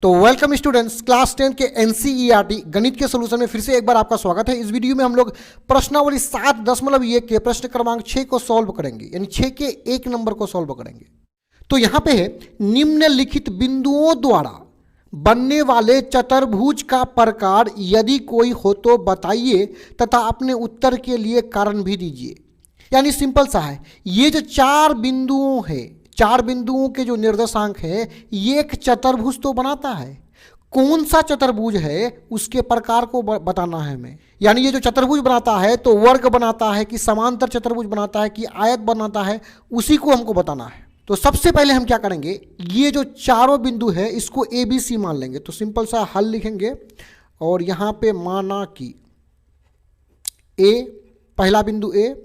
तो welcome students, class 10 के NCERT गणित के सोल्यूशन में फिर से एक बार आपका स्वागत है। इस वीडियो में हम लोग प्रश्नावली 7.1 के प्रश्न क्रमांक 6 को सॉल्व करेंगे, यानी 6 के 1 नंबर को सॉल्व करेंगे। तो यहाँ पे है, निम्नलिखित बिंदुओं द्वारा बनने वाले चतुर्भुज का प्रकार यदि कोई हो तो बताइए तथा अपने उत्तर के लिए कारण भी दीजिए। यानी सिंपल सा है, ये जो चार बिंदुओं है, चार बिंदुओं के जो निर्देशांक है, ये एक चतुर्भुज तो बनाता है। कौन सा चतुर्भुज है उसके प्रकार को बताना है हमें। यानी ये जो चतुर्भुज बनाता है तो वर्ग बनाता है कि समांतर चतुर्भुज बनाता है कि आयत बनाता है, उसी को हमको बताना है। तो सबसे पहले हम क्या करेंगे, ये जो चारों बिंदु है इसको ए बी सी मान लेंगे। तो सिंपल सा हल लिखेंगे और यहाँ पे माना कि ए, पहला बिंदु ए,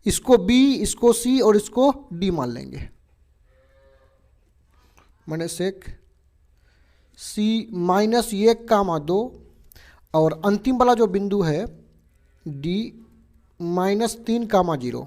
इसको बी, इसको सी और इसको डी मान लेंगे। मैंने सेक सी माइनस 1,2 और अंतिम वाला जो बिंदु है डी -3,0।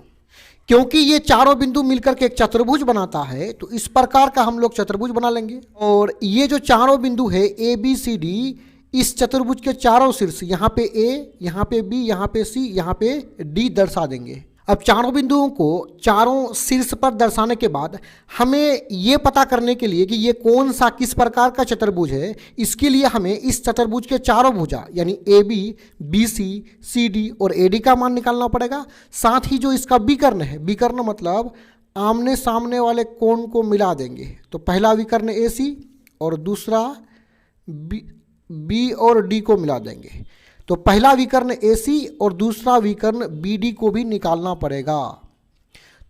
क्योंकि ये चारों बिंदु मिलकर के एक चतुर्भुज बनाता है तो इस प्रकार का हम लोग चतुर्भुज बना लेंगे। और ये जो चारों बिंदु है ए बी सी डी, इस चतुर्भुज के चारों शीर्ष, यहाँ पे ए, यहाँ पे बी, यहाँ पे सी, यहाँ पे डी दर्शा देंगे। अब चारों बिंदुओं को चारों शीर्ष पर दर्शाने के बाद हमें ये पता करने के लिए कि ये कौन सा किस प्रकार का चतुर्भुज है, इसके लिए हमें इस चतुर्भुज के चारों भुजा यानी A B, B C, C D और ए डी का मान निकालना पड़ेगा। साथ ही जो इसका विकर्ण है, विकर्ण मतलब आमने सामने वाले कोण को मिला देंगे। तो पहला विकर्ण ए सी और दूसरा बी और डी को मिला देंगे। तो पहला विकर्ण AC और दूसरा विकर्ण BD को भी निकालना पड़ेगा।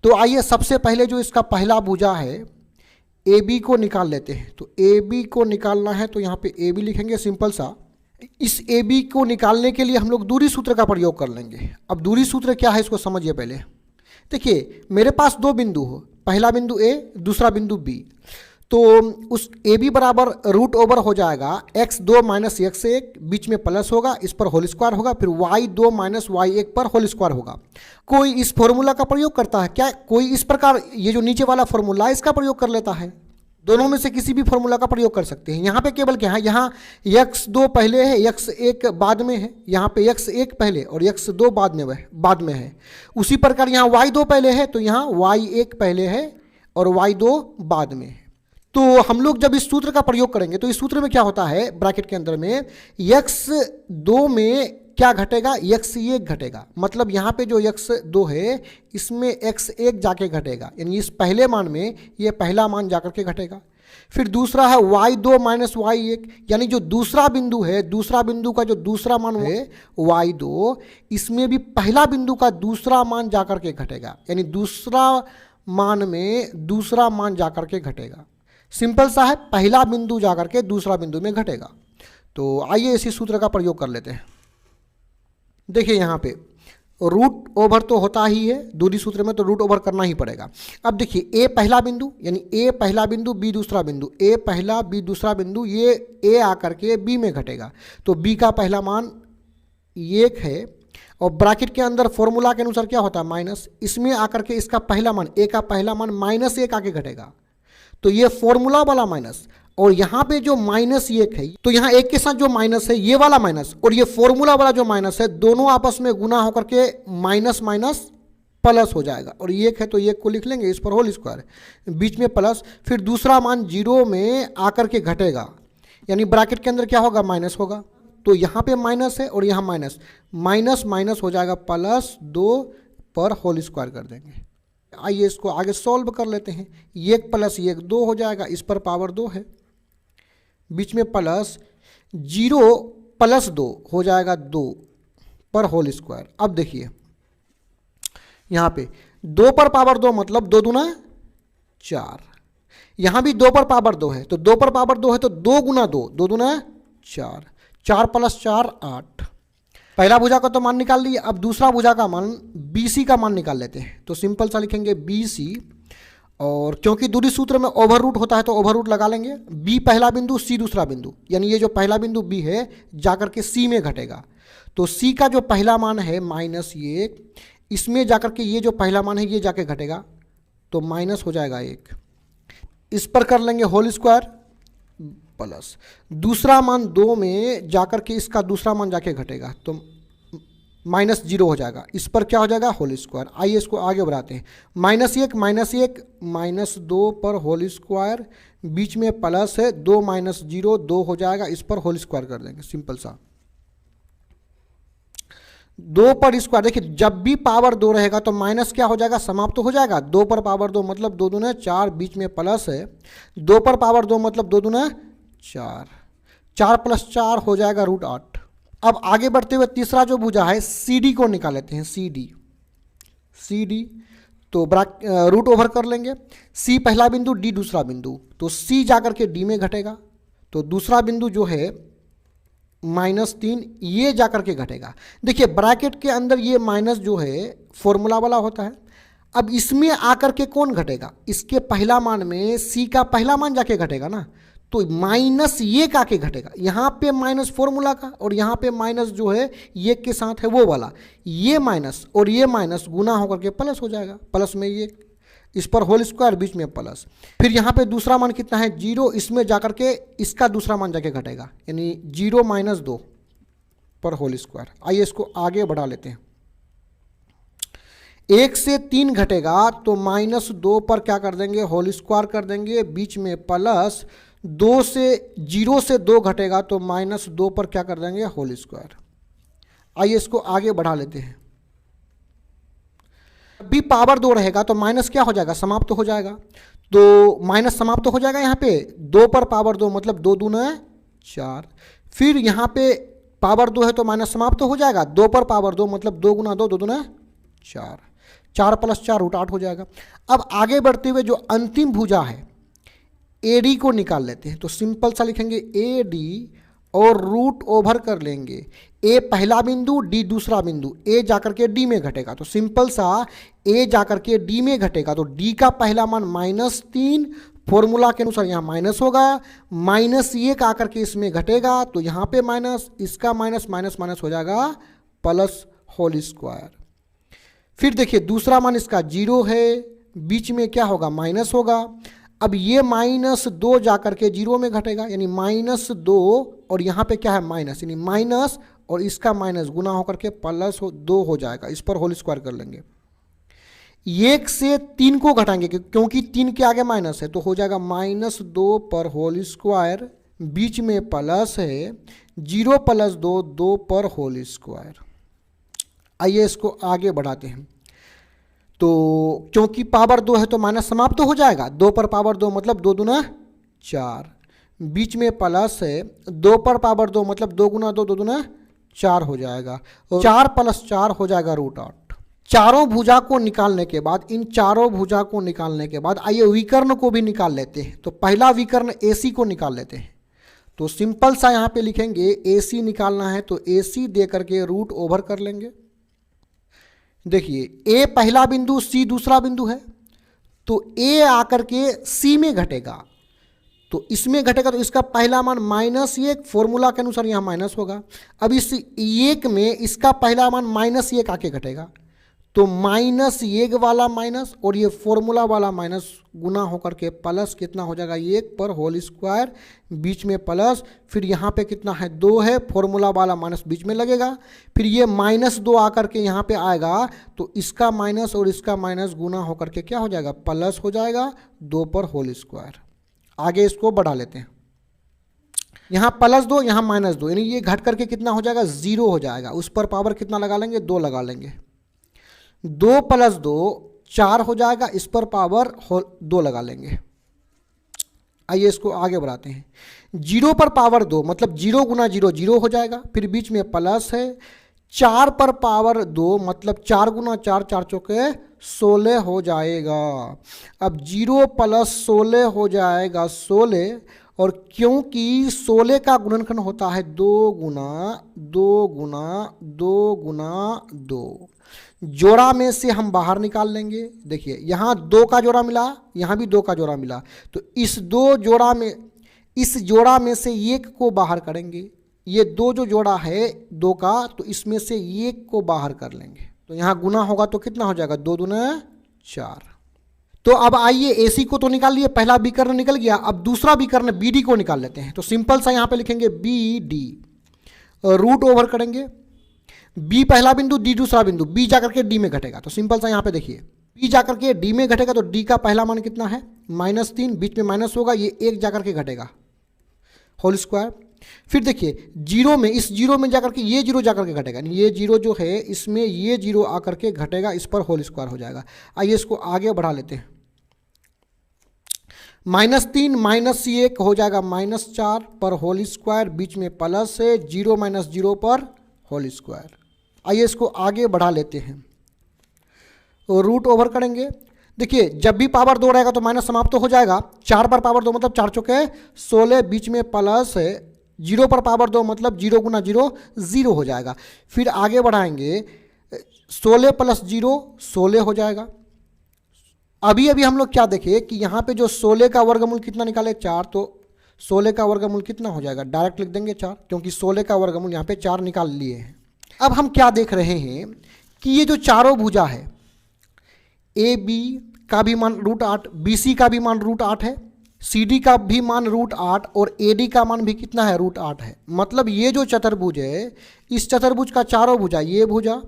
तो आइए सबसे पहले जो इसका पहला भुजा है AB को निकाल लेते हैं। तो AB को निकालना है तो यहाँ पे AB लिखेंगे सिंपल सा। इस AB को निकालने के लिए हम लोग दूरी सूत्र का प्रयोग कर लेंगे। अब दूरी सूत्र क्या है इसको समझिए पहले। देखिए मेरे पास दो बिंदु हो, पहला बिंदु A, दूसरा बिंदु B। तो उस ए बी बराबर √ओवर हो जाएगा x2 - x1, बीच में प्लस होगा, इस पर होल स्क्वायर होगा, फिर y2 - y1 पर होल स्क्वायर होगा। कोई इस फॉर्मूला का प्रयोग करता है क्या? कोई इस प्रकार ये जो नीचे वाला फॉर्मूला इसका प्रयोग कर लेता है। दोनों में से किसी भी फॉर्मूला का प्रयोग कर सकते हैं। यहाँ पे केवल क्या है, यहाँ x2 पहले है, x1 बाद में है, यहाँ पे x1 पहले और x2 बाद में है। उसी प्रकार यहाँ y2 पहले है तो यहाँ y1 पहले है और y2 बाद में है। तो हम लोग जब इस सूत्र का प्रयोग करेंगे तो इस सूत्र में क्या होता है, ब्रैकेट के अंदर में x2 में क्या घटेगा, x1 घटेगा। मतलब यहाँ पे जो x2 है इसमें x1 जाके घटेगा, यानी इस पहले मान में ये पहला मान जाकर के घटेगा। फिर दूसरा है y2 - y1, यानी जो दूसरा बिंदु है, दूसरा बिंदु का जो दूसरा मान है y2, इसमें भी पहला बिंदु का दूसरा मान जाकर के घटेगा, यानी दूसरा मान में दूसरा मान जाकर के घटेगा। सिंपल सा है, पहला बिंदु जाकर के दूसरा बिंदु में घटेगा। तो आइए इसी सूत्र का प्रयोग कर लेते हैं। देखिए यहाँ पे √ओवर तो होता ही है, दूरी सूत्र में तो √ओवर करना ही पड़ेगा। अब देखिए ए पहला बिंदु, यानी ए पहला बिंदु, बी दूसरा बिंदु, ए पहला बी दूसरा बिंदु, ये ए आकर के बी में घटेगा। तो बी का पहला मान 1 है और ब्रैकेट के अंदर फॉर्मूला के अनुसार क्या होता है माइनस, इसमें आकर के इसका पहला मान, ए का पहला मान -1 आके घटेगा। तो ये फॉर्मूला वाला माइनस और यहाँ पे जो -1 है, तो यहाँ एक के साथ जो माइनस है ये वाला माइनस और ये फॉर्मूला वाला जो माइनस है, दोनों आपस में गुना होकर के माइनस माइनस प्लस हो जाएगा। और 1 है तो 1 को लिख लेंगे, इस पर होल स्क्वायर, बीच में प्लस, फिर दूसरा मान 0 में आकर के घटेगा, यानी ब्रैकेट के अंदर क्या होगा, माइनस होगा। तो यहाँ पे माइनस है और यहाँ माइनस, माइनस माइनस हो जाएगा +2 पर होल स्क्वायर कर देंगे। आइए इसको आगे सॉल्व कर लेते हैं। 1 + 1 2 हो जाएगा, इस पर पावर 2 है, बीच में प्लस, 0 + 2 हो जाएगा 2 पर होल स्क्वायर। अब देखिए यहाँ पे 2 पर पावर 2 मतलब 2 दूना 4, यहाँ भी 2 पर पावर 2 है तो 2 पर पावर 2 है तो 2 गुना 2, 2 दूना 4, 4 + 4 8। पहला भुजा का तो मान निकाल लिए, अब दूसरा भुजा का मान BC का मान निकाल लेते हैं। तो सिंपल सा लिखेंगे BC, और क्योंकि दूरी सूत्र में ओवर रूट होता है तो ओवर रूट लगा लेंगे। B पहला बिंदु, C दूसरा बिंदु, यानी ये जो पहला बिंदु B है जाकर के C में घटेगा। तो C का जो पहला मान है -1, इसमें जाकर के ये जो पहला मान है ये जाके घटेगा तो माइनस हो जाएगा 1। इस पर कर लेंगे होल स्क्वायर, प्लस, दूसरा मान 2 में जाकर के इसका दूसरा मान जाके घटेगा तो -0 हो जाएगा, इस पर क्या हो जाएगा होल स्क्वायर। आइए इसको आगे बढ़ाते हैं, -1 -2 पर होल स्क्वायर, बीच में प्लस है, 2 - 0 2 हो जाएगा, इस पर होल स्क्वायर कर देंगे, सिंपल सा 2 पर स्क्वायर। देखिए जब भी पावर 2 रहेगा तो माइनस क्या हो जाएगा, समाप्त तो हो जाएगा। 2 पर पावर 2 मतलब 2 दूना 4, बीच में प्लस है, 2 पर पावर 2 मतलब 2 दूना 4, 4 + 4 हो जाएगा √8। अब आगे बढ़ते हुए तीसरा जो भुजा है CD को निकाल लेते हैं, CD तो रूट ओवर कर लेंगे, C पहला बिंदु, D दूसरा बिंदु, तो C जाकर के D में घटेगा, तो दूसरा बिंदु जो है -3 ये जाकर के घटेगा। देखिए ब्रैकेट के अंदर ये माइनस जो है फॉर्मूला वाला होता है। अब इसमें आकर के कौन घटेगा, इसके पहला मान में C का पहला मान जाके घटेगा ना, तो माइनस ये का के घटेगा, यहाँ पे माइनस फॉर्मूला का और यहाँ पे माइनस जो है ये के साथ है वो वाला, ये माइनस और ये माइनस गुना होकर के प्लस हो जाएगा, प्लस में ये, इस पर होल स्क्वायर, बीच में प्लस। फिर यहाँ पे दूसरा मान कितना है 0, इसमें जाकर के इसका दूसरा मान जाके घटेगा, यानी 0 - 2 पर होल स्क्वायर। आइए इसको आगे बढ़ा लेते हैं, 1 से 3 घटेगा तो -2 पर क्या कर देंगे होल स्क्वायर कर देंगे, बीच में प्लस, 0 से 2 घटेगा तो -2 पर क्या कर देंगे होल स्क्वायर। आइए इसको आगे बढ़ा लेते हैं, भी पावर 2 रहेगा तो माइनस क्या हो जाएगा, समाप्त तो हो जाएगा, तो माइनस समाप्त तो हो जाएगा। यहाँ पे 2 पर पावर 2 मतलब 2 दूना 4, फिर यहाँ पे पावर 2 है तो माइनस समाप्त तो हो जाएगा, 2 पर पावर 2 मतलब 2 × 2 2 दूना 4, 4 + 4 √8 हो जाएगा। अब आगे बढ़ते हुए जो अंतिम भुजा है AD को निकाल लेते हैं, तो सिंपल सा लिखेंगे AD और रूट ओवर कर लेंगे, A पहला बिंदु, D दूसरा बिंदु, A जाकर के D में घटेगा, तो सिंपल सा A जाकर के D में घटेगा, तो D का पहला मान -3, फॉर्मूला के अनुसार यहाँ माइनस होगा, माइनस ये का आकर के इसमें घटेगा, तो यहाँ पे माइनस, इसका माइनस, माइनस माइनस हो जाएगा प्लस होल स्क्वायर। फिर देखिए दूसरा मान इसका 0 है, बीच में क्या होगा माइनस होगा, अब ये -2 जाकर के 0 में घटेगा, यानी -2 और यहाँ पे क्या है माइनस, यानी माइनस और इसका माइनस गुना होकर के +2 हो जाएगा, इस पर होल स्क्वायर कर लेंगे। 1 से 3 को घटाएंगे क्योंकि 3 के आगे माइनस है, तो हो जाएगा -2 पर होल स्क्वायर, बीच में प्लस है, 0 + 2 2 पर होल स्क्वायर। आइए इसको आगे बढ़ाते हैं, तो क्योंकि पावर 2 है तो माइनस समाप्त तो हो जाएगा, 2 पर पावर 2 मतलब 2 दूना 4, बीच में प्लस है, 2 पर पावर 2 मतलब 2 × 2 2 दूना 4 हो जाएगा, और 4 + 4 हो जाएगा √8। चारों भुजा को निकालने के बाद, इन चारों भुजा को निकालने के बाद आइए विकर्ण को भी निकाल लेते हैं। तो पहला विकर्ण AC को निकाल लेते हैं, तो सिंपल सा यहाँ पे लिखेंगे AC निकालना है तो AC दे करके रूट ओवर कर लेंगे। देखिए A पहला बिंदु, C दूसरा बिंदु है, तो A आकर के C में घटेगा, तो इसमें घटेगा तो इसका पहला मान -1, फॉर्मूला के अनुसार यहाँ माइनस होगा। अब इस 1 में इसका पहला मान -1 आके घटेगा, तो -1 वाला माइनस और ये फॉर्मूला वाला माइनस गुना होकर के प्लस कितना हो जाएगा 1 पर होल स्क्वायर, बीच में प्लस, फिर यहाँ पे कितना है 2 है, फॉर्मूला वाला माइनस बीच में लगेगा, फिर ये -2 आकर के यहाँ पे आएगा, तो इसका माइनस और इसका माइनस गुना होकर के क्या हो जाएगा प्लस हो जाएगा 2 पर होल स्क्वायर। आगे इसको बढ़ा लेते हैं, यहाँ +2 यहाँ -2, यानी ये घट करके कितना हो जाएगा 0 हो जाएगा, उस पर पावर कितना लगा लेंगे 2 लगा लेंगे, 2 + 2 4 हो जाएगा, इस पर पावर 2 लगा लेंगे। आइए इसको आगे बढ़ाते हैं, 0 पर पावर 2 मतलब 0 × 0 0 हो जाएगा, फिर बीच में प्लस है, 4 पर पावर 2 मतलब 4 × 4 4 चौके 16 हो जाएगा। अब 0 + 16 हो जाएगा 16, और क्योंकि 16 का गुणनखंड होता है 2 × 2 × 2 × 2, जोड़ा में से हम बाहर निकाल लेंगे। देखिए यहाँ 2 का जोड़ा मिला, यहाँ भी 2 का जोड़ा मिला, तो इस जोड़ा में से 1 को बाहर करेंगे, ये 2 जो जोड़ा है 2 का, तो इसमें से 1 को बाहर कर लेंगे, तो यहाँ गुना होगा तो कितना हो जाएगा 2 दूना 4। तो अब आइए AC को तो निकाल लिए, पहला विकर्ण निकल गया, अब दूसरा विकर्ण BD को निकाल लेते हैं। तो सिंपल सा यहाँ पे लिखेंगे BD, रूट ओवर करेंगे, B पहला बिंदु, D दूसरा बिंदु, B जाकर के D में घटेगा। तो सिंपल सा यहाँ पे देखिए B जाकर के D में घटेगा, तो D का पहला मान कितना है -3, बीच में माइनस होगा, ये 1 जाकर के घटेगा होल स्क्वायर। फिर देखिए जीरो में, इस जीरो में जाकर के ये जीरो जाकर के घटेगा, ये जीरो जो है इसमें ये जीरो आकर के घटेगा, इस पर होल स्क्वायर हो जाएगा। आइए इसको आगे बढ़ा लेते हैं, -3 -1 हो जाएगा -4 पर होल स्क्वायर, बीच में प्लस है, 0 - 0 पर होल स्क्वायर। आइए इसको आगे बढ़ा लेते हैं, तो रूट ओवर करेंगे। देखिए जब भी पावर 2 रहेगा तो माइनस समाप्त तो हो जाएगा, 4 पर पावर 2 मतलब 4 चौके 16, बीच में प्लस है, 0 पर पावर 2 मतलब 0 × 0 0 हो जाएगा। फिर आगे बढ़ाएंगे, 16 + 0 16 हो जाएगा। अभी हम लोग क्या देखें कि यहाँ पे जो 16 का वर्गमूल कितना निकाले 4, तो 16 का वर्गमूल कितना हो जाएगा, डायरेक्ट लिख देंगे 4, क्योंकि 16 का वर्गमूल यहाँ पे 4 निकाल लिए हैं। अब हम क्या देख रहे हैं कि ये जो चारों भुजा है, AB का भी मान √8, BC का भी मान √8 है, CD का भी मान √8 और AD का मान भी कितना है √8 है। मतलब ये जो चतुर्भुज है, इस चतुर्भुज का चारों भुजा, ये भुजा,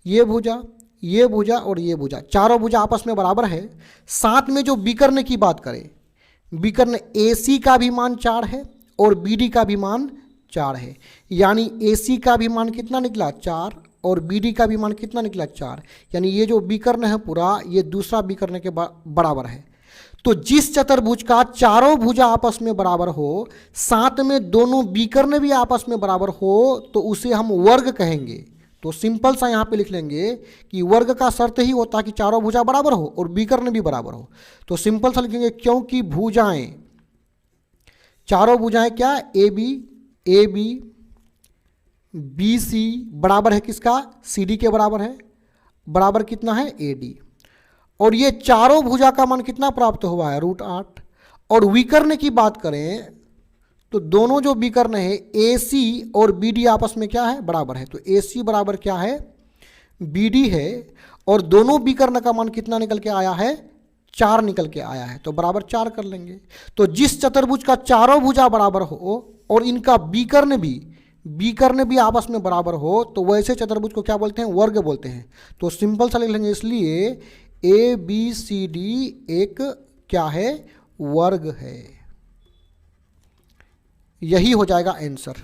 ये भुजा, ये भुजा और ये भुजा, चारों भुजा आपस में बराबर है। साथ में जो विकर्ण की बात करें, विकर्ण AC का भी मान 4 है और BD का भी मान 4 है, यानी AC का भी मान कितना निकला 4 और BD का भी मान कितना निकला 4, यानी ये जो विकर्ण है पूरा ये दूसरा विकर्ण के बराबर है। तो जिस चतुर्भुज का चारों भुजा आपस में बराबर हो, साथ में दोनों विकर्ण भी आपस में बराबर हो, तो उसे हम वर्ग कहेंगे। तो सिंपल सा यहाँ पे लिख लेंगे कि वर्ग का शर्त ही होता है कि चारों भुजा बराबर हो और विकर्ण भी बराबर हो। तो सिंपल सा लिखेंगे क्योंकि भुजाएं, चारों भुजाएं क्या, AB BC बराबर है किसका, CD के बराबर है, बराबर कितना है AD, और ये चारों भुजा का मान कितना प्राप्त हुआ है √8। और विकर्ण की बात करें तो दोनों जो विकर्ण है AC और BD आपस में क्या है बराबर है, तो AC बराबर क्या है BD है, और दोनों विकर्ण का मान कितना निकल के आया है 4 निकल के आया है, तो बराबर 4 कर लेंगे। तो जिस चतुर्भुज का चारों भुजा बराबर हो और इनका विकर्ण भी आपस में बराबर हो, तो वैसे चतुर्भुज को क्या बोलते हैं, वर्ग बोलते हैं। तो सिंपल सा लिख लेंगे, इसलिए ABCD एक क्या है, वर्ग है। यही हो जाएगा आंसर।